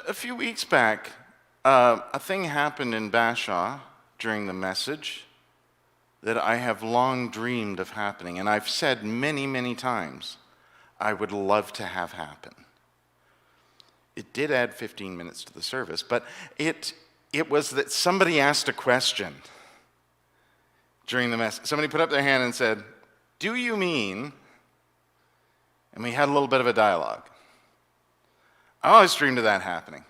A few weeks back, a thing happened in Bashaw during the message that I have long dreamed of happening, and I've said many, many times I would love to have happen. It did add 15 minutes to the service, but it was that somebody asked a question during the message. Somebody put up their hand and said, "Do you mean?" And we had a little bit of a dialogue. I always dreamed of that happening.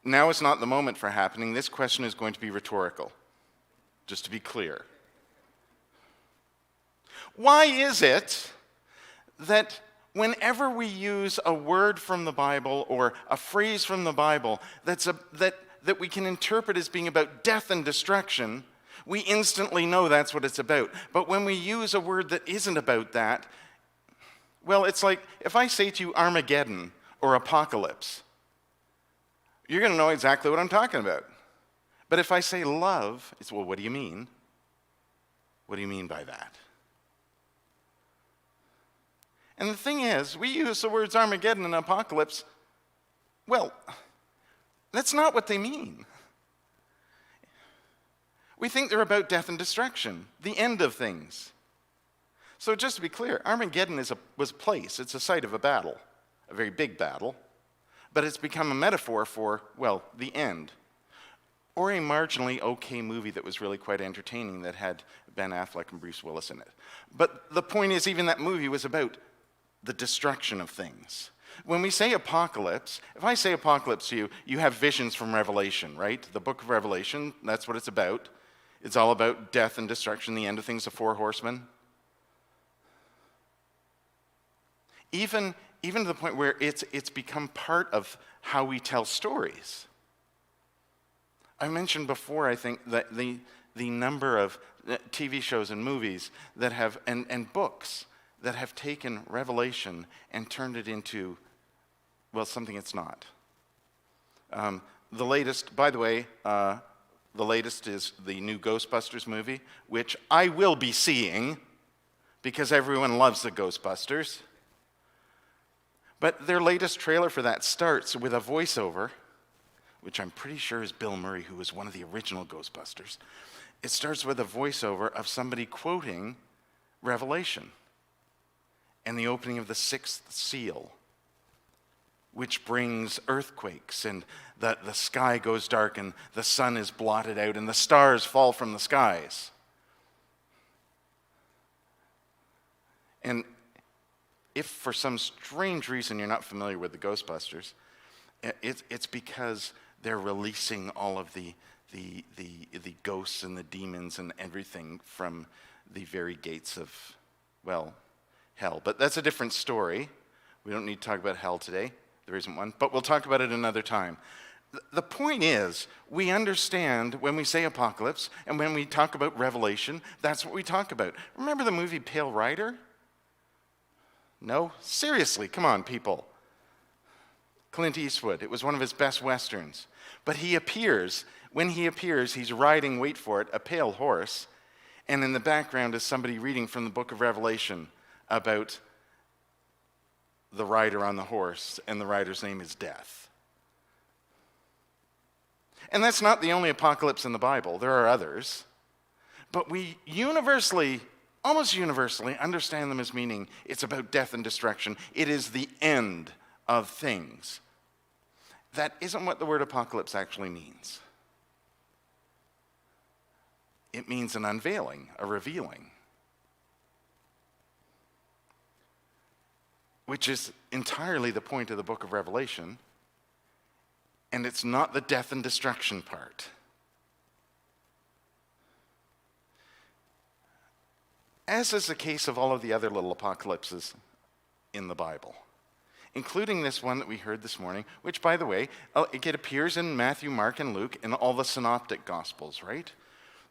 Now is not the moment for happening. This question is going to be rhetorical, just to be clear. Why is it that whenever we use a word from the Bible or a phrase from the Bible that we can interpret as being about death and destruction, we instantly know that's what it's about? But when we use a word that isn't about that, well, it's like if I say to you Armageddon or apocalypse, you're going to know exactly what I'm talking about. But if I say love, it's, well, what do you mean? What do you mean by that? And the thing is, we use the words Armageddon and apocalypse. Well, that's not what they mean. We think they're about death and destruction, the end of things. So just to be clear, Armageddon was a place. It's a site of a battle, a very big battle. But it's become a metaphor for, well, the end. Or a marginally okay movie that was really quite entertaining that had Ben Affleck and Bruce Willis in it. But the point is, even that movie was about the destruction of things. When we say apocalypse, if I say apocalypse to you, you have visions from Revelation, right? The book of Revelation, that's what it's about. It's all about death and destruction, the end of things, the four horsemen. Even to the point where it's become part of how we tell stories. I mentioned before, I think, that the number of TV shows and movies that have, and books that have taken Revelation and turned it into, well, something it's not. The latest, by the way, the latest is the new Ghostbusters movie, which I will be seeing because everyone loves the Ghostbusters. But their latest trailer for that starts with a voiceover, which I'm pretty sure is Bill Murray, who was one of the original Ghostbusters. It starts with a voiceover of somebody quoting Revelation and the opening of the sixth seal, which brings earthquakes, and the sky goes dark, and the sun is blotted out, and the stars fall from the skies. And if for some strange reason you're not familiar with the Ghostbusters, it's because they're releasing all of the ghosts and the demons and everything from the very gates of, well, hell. But that's a different story. We don't need to talk about hell today. There isn't one. But we'll talk about it another time. The point is, we understand when we say apocalypse and when we talk about Revelation, that's what we talk about. Remember the movie Pale Rider? No? Seriously, come on, people. Clint Eastwood, it was one of his best westerns. But he appears, when he appears, he's riding, wait for it, a pale horse, and in the background is somebody reading from the book of Revelation about the rider on the horse, and the rider's name is Death. And that's not the only apocalypse in the Bible. There are others. But we universally, almost universally, understand them as meaning it's about death and destruction. It is the end of things. That isn't what the word apocalypse actually means. It means an unveiling, a revealing, which is entirely the point of the book of Revelation, and it's not the death and destruction part. As is the case of all of the other little apocalypses in the Bible, including this one that we heard this morning, which, by the way, it appears in Matthew, Mark, and Luke, in all the synoptic gospels, right?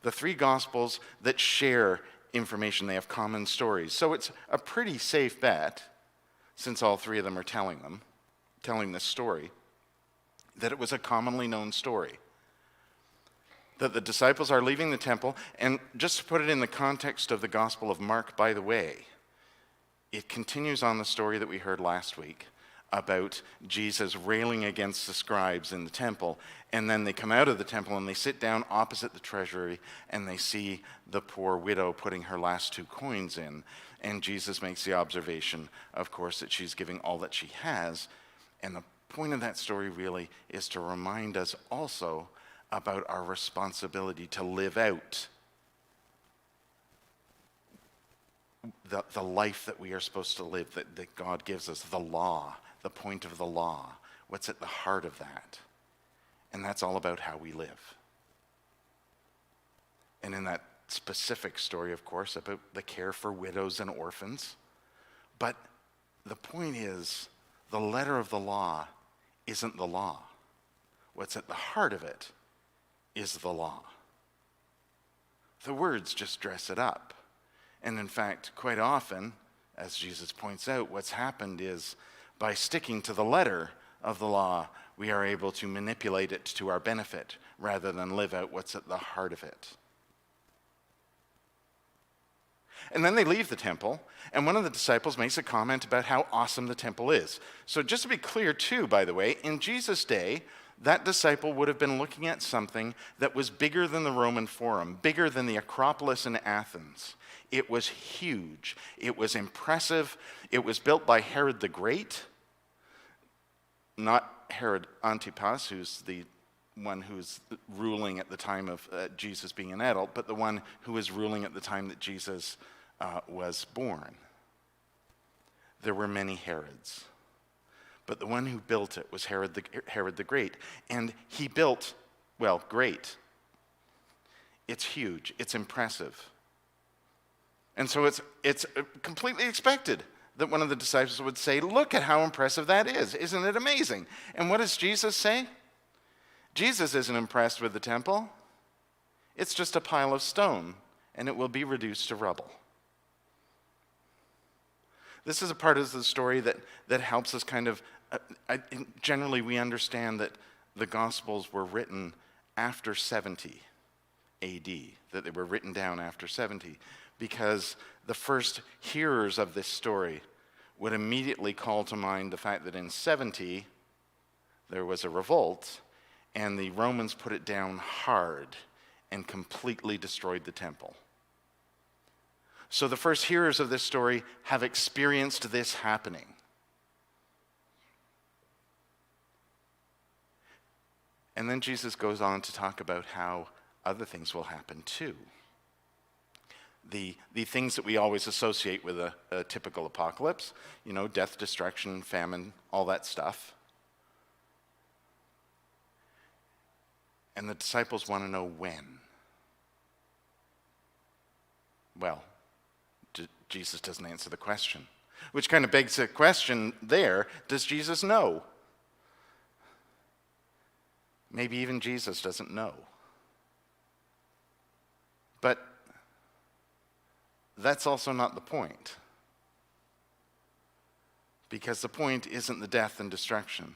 The three gospels that share information, they have common stories. So it's a pretty safe bet, since all three of them are telling this story, that it was a commonly known story. That the disciples are leaving the temple, and just to put it in the context of the Gospel of Mark, by the way, it continues on the story that we heard last week about Jesus railing against the scribes in the temple, and then they come out of the temple and they sit down opposite the treasury and they see the poor widow putting her last 2 coins in, and Jesus makes the observation, of course, that she's giving all that she has. And the point of that story really is to remind us also about our responsibility to live out the life that we are supposed to live, that God gives us, the law, the point of the law, what's at the heart of that. And that's all about how we live. And in that specific story, of course, about the care for widows and orphans. But the point is, the letter of the law isn't the law. What's at the heart of it is the law. The words just dress it up. And in fact, quite often, as Jesus points out, what's happened is by sticking to the letter of the law, we are able to manipulate it to our benefit rather than live out what's at the heart of it. And then they leave the temple, and one of the disciples makes a comment about how awesome the temple is. So just to be clear too, by the way, in Jesus' day, that disciple would have been looking at something that was bigger than the Roman Forum, bigger than the Acropolis in Athens. It was huge. It was impressive. It was built by Herod the Great, not Herod Antipas, who's the one who's ruling at the time of Jesus being an adult, but the one who was ruling at the time that Jesus was born. There were many Herods, but the one who built it was Herod the Great. And he built, well, great. It's huge. It's impressive. And so it's completely expected that one of the disciples would say, look at how impressive that is. Isn't it amazing? And what does Jesus say? Jesus isn't impressed with the temple. It's just a pile of stone, and it will be reduced to rubble. This is a part of the story that helps us kind of, generally we understand that the Gospels were written after 70 AD, that they were written down after 70, because the first hearers of this story would immediately call to mind the fact that in 70 there was a revolt, and the Romans put it down hard and completely destroyed the temple. So the first hearers of this story have experienced this happening. And then Jesus goes on to talk about how other things will happen too. The things that we always associate with a typical apocalypse, death, destruction, famine, all that stuff. And the disciples want to know when. Well, Jesus doesn't answer the question, which kind of begs the question there, does Jesus know? Maybe even Jesus doesn't know. But that's also not the point. Because the point isn't the death and destruction.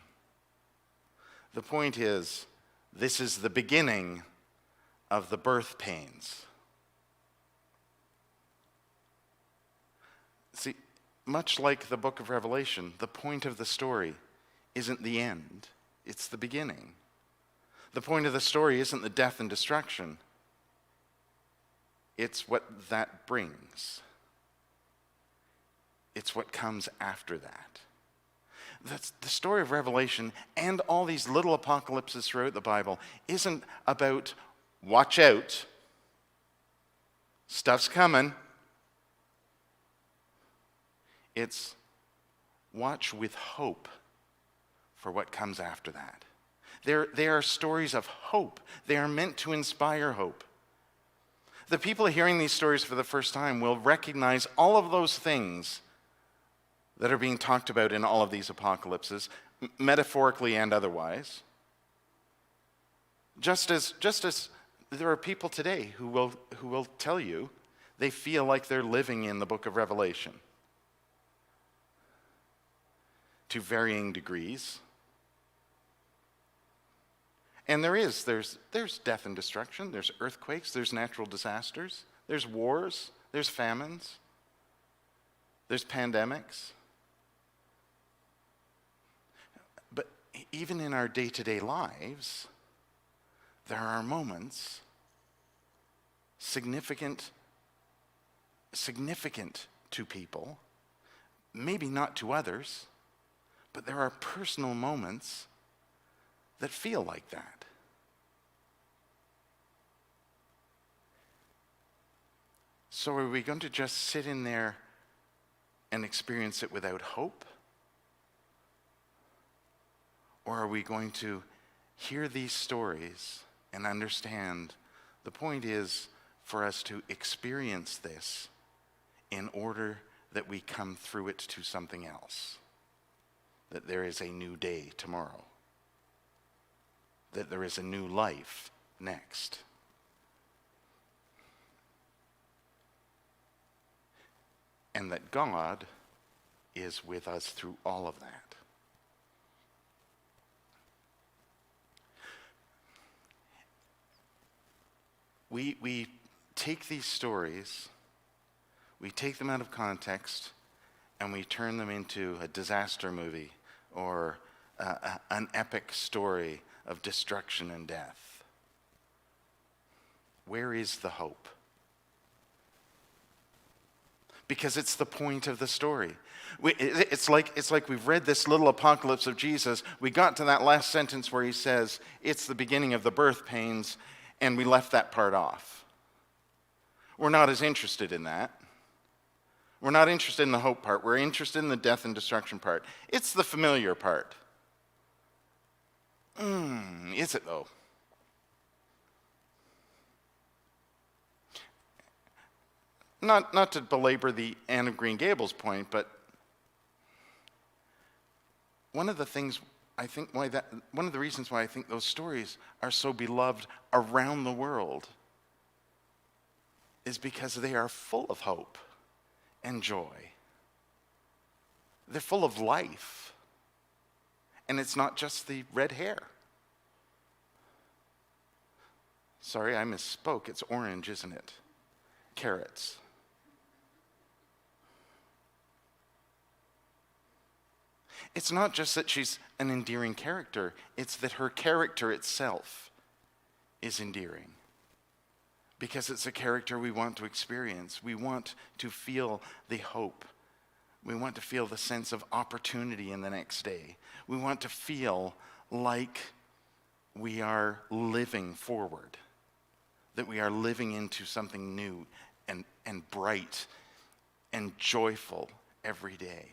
The point is, this is the beginning of the birth pains. See, much like the book of Revelation, the point of the story isn't the end, it's the beginning. The point of the story isn't the death and destruction, it's what that brings. It's what comes after that. That's the story of Revelation and all these little apocalypses throughout the Bible isn't about watch out, stuff's coming. It's watch with hope for what comes after that. They are stories of hope. They are meant to inspire hope. The people hearing these stories for the first time will recognize all of those things that are being talked about in all of these apocalypses, metaphorically and otherwise. Just as there are people today who will tell you they feel like they're living in the book of Revelation to varying degrees. And there's death and destruction, there's earthquakes, there's natural disasters, there's wars, there's famines, there's pandemics. even in our day-to-day lives, there are moments significant to people, maybe not to others, but there are personal moments that feel like that. So are we going to just sit in there and experience it without hope? Or are we going to hear these stories and understand the point is for us to experience this in order that we come through it to something else? That there is a new day tomorrow. That there is a new life next. And that God is with us through all of that. We take these stories, we take them out of context, and we turn them into a disaster movie or an epic story of destruction and death. Where is the hope? Because it's the point of the story. It's like we've read this little apocalypse of Jesus. We got to that last sentence where he says, it's the beginning of the birth pains, and we left that part off. We're not as interested in that. We're not interested in the hope part. We're interested in the death and destruction part. It's the familiar part. Is it though? Not to belabor the Anne of Green Gables point, but one of the reasons why I think those stories are so beloved around the world is because they are full of hope and joy. They're full of life. And it's not just the red hair. Sorry, I misspoke. It's orange, isn't it? Carrots. It's not just that she's an endearing character, it's that her character itself is endearing. Because it's a character we want to experience. We want to feel the hope. We want to feel the sense of opportunity in the next day. We want to feel like we are living forward, that we are living into something new and bright and joyful every day.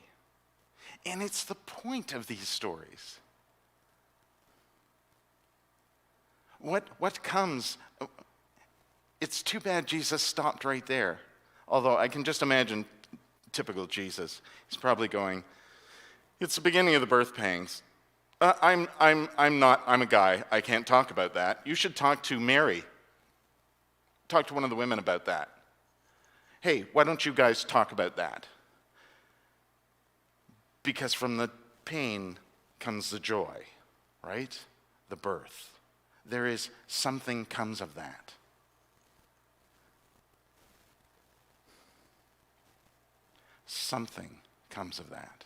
And it's the point of these stories. What comes? It's too bad Jesus stopped right there. Although I can just imagine typical Jesus. He's probably going, it's the beginning of the birth pangs. I'm a guy. I can't talk about that. You should talk to Mary. Talk to one of the women about that. Hey, why don't you guys talk about that? Because from the pain comes the joy, right? The birth. There is something comes of that. Something comes of that.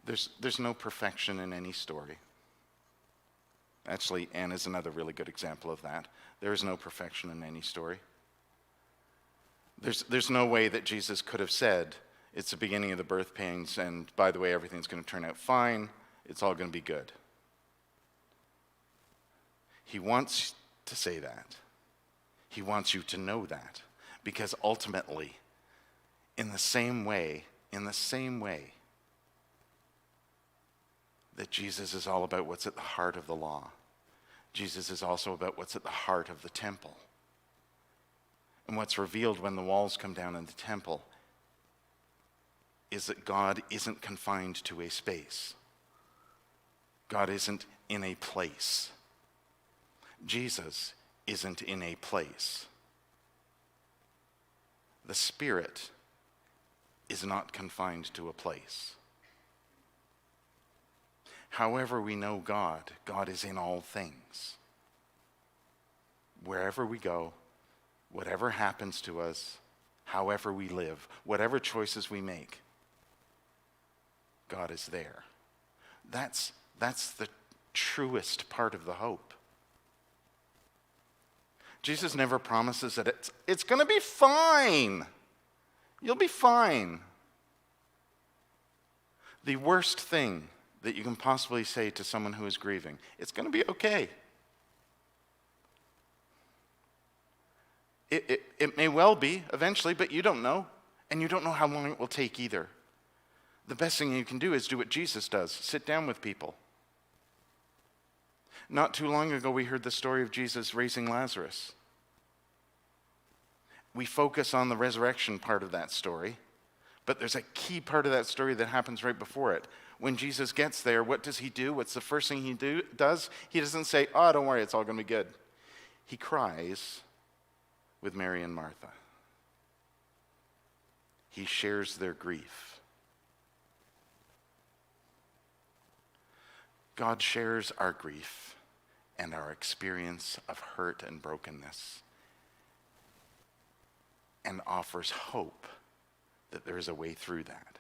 There's no perfection in any story. Actually, Anne is another really good example of that. There is no perfection in any story. There's no way that Jesus could have said, it's the beginning of the birth pains, and by the way, everything's going to turn out fine. It's all going to be good. He wants to say that. He wants you to know that. Because ultimately, in the same way that Jesus is all about what's at the heart of the law, Jesus is also about what's at the heart of the temple. And what's revealed when the walls come down in the temple is that God isn't confined to a space. God isn't in a place. Jesus isn't in a place. The Spirit is not confined to a place. However we know God, God is in all things. Wherever we go, whatever happens to us, however we live, whatever choices we make, God is there. That's the truest part of the hope. Jesus never promises that it's going to be fine. You'll be fine. The worst thing that you can possibly say to someone who is grieving, it's going to be okay. It may well be eventually, but you don't know. And you don't know how long it will take either. The best thing you can do is do what Jesus does. Sit down with people. Not too long ago, we heard the story of Jesus raising Lazarus. We focus on the resurrection part of that story, but there's a key part of that story that happens right before it. When Jesus gets there, what does he do? What's the first thing he does? He doesn't say, "Oh, don't worry, it's all going to be good." He cries with Mary and Martha. He shares their grief. God shares our grief and our experience of hurt and brokenness and offers hope that there is a way through that.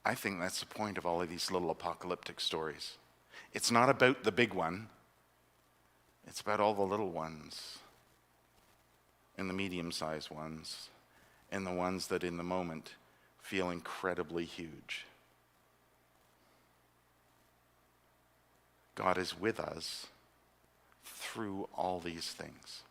I think that's the point of all of these little apocalyptic stories. It's not about the big one. It's about all the little ones and the medium-sized ones and the ones that in the moment feel incredibly huge. God is with us through all these things.